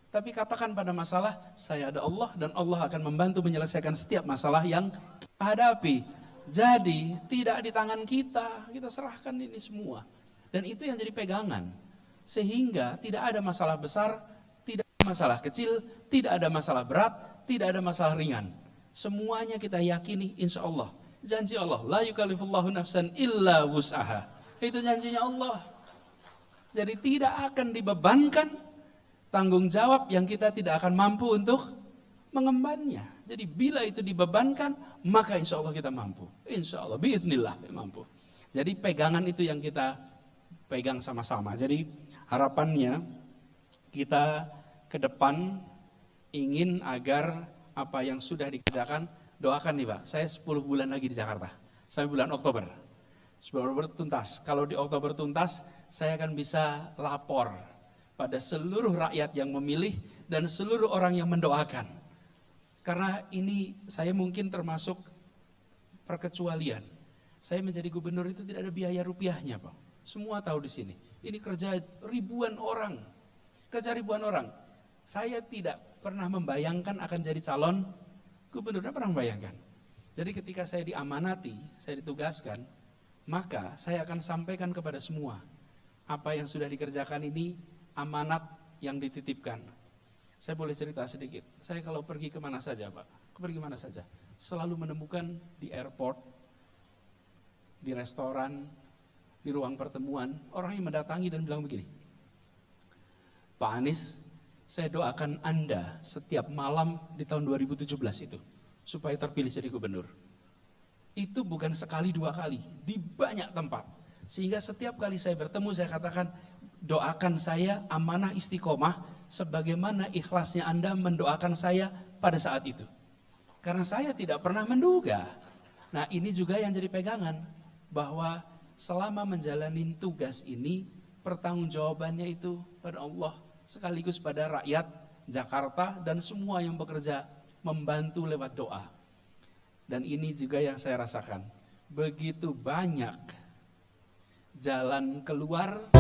Tapi katakan pada masalah, saya ada Allah dan Allah akan membantu menyelesaikan setiap masalah yang kita hadapi. Jadi tidak di tangan kita serahkan ini semua. Dan itu yang jadi pegangan. Sehingga tidak ada masalah besar, tidak ada masalah kecil, tidak ada masalah berat, tidak ada masalah ringan. Semuanya kita yakini insya Allah. Janji Allah, la yukallifullahu nafsan illa wus'aha. Itu janjinya Allah. Jadi tidak akan dibebankan tanggung jawab yang kita tidak akan mampu untuk mengembannya. Jadi bila itu dibebankan, maka insya Allah kita mampu. Insya Allah, biiznillah mampu. Jadi pegangan itu yang kita pegang sama-sama. Jadi harapannya kita ke depan ingin agar apa yang sudah dikerjakan, doakan nih Pak, saya 10 bulan lagi di Jakarta, sampai bulan Oktober. 10 Oktober tuntas, kalau di Oktober tuntas, saya akan bisa lapor pada seluruh rakyat yang memilih dan seluruh orang yang mendoakan. Karena ini saya mungkin termasuk perkecualian. Saya menjadi gubernur itu tidak ada biaya rupiahnya Pak. Semua tahu di sini. Ini kerja ribuan orang. Saya tidak pernah membayangkan akan jadi calon gubernur, tidak pernah membayangkan. Jadi ketika saya diamanati, saya ditugaskan, maka saya akan sampaikan kepada semua apa yang sudah dikerjakan ini amanat yang dititipkan. Saya boleh cerita sedikit. Saya kalau pergi kemana saja Pak, pergi kemana saja, selalu menemukan di airport, di restoran, di ruang pertemuan, orang yang mendatangi dan bilang begini, Pak Anies, saya doakan Anda setiap malam di tahun 2017 itu, supaya terpilih jadi gubernur. Itu bukan sekali 2 kali, di banyak tempat. Sehingga setiap kali saya bertemu, saya katakan, doakan saya amanah istiqomah, sebagaimana ikhlasnya Anda mendoakan saya pada saat itu. Karena saya tidak pernah menduga. Nah ini juga yang jadi pegangan, bahwa selama menjalani tugas ini, pertanggungjawabannya itu pada Allah, sekaligus pada rakyat Jakarta dan semua yang bekerja membantu lewat doa. Dan ini juga yang saya rasakan. Begitu banyak jalan keluar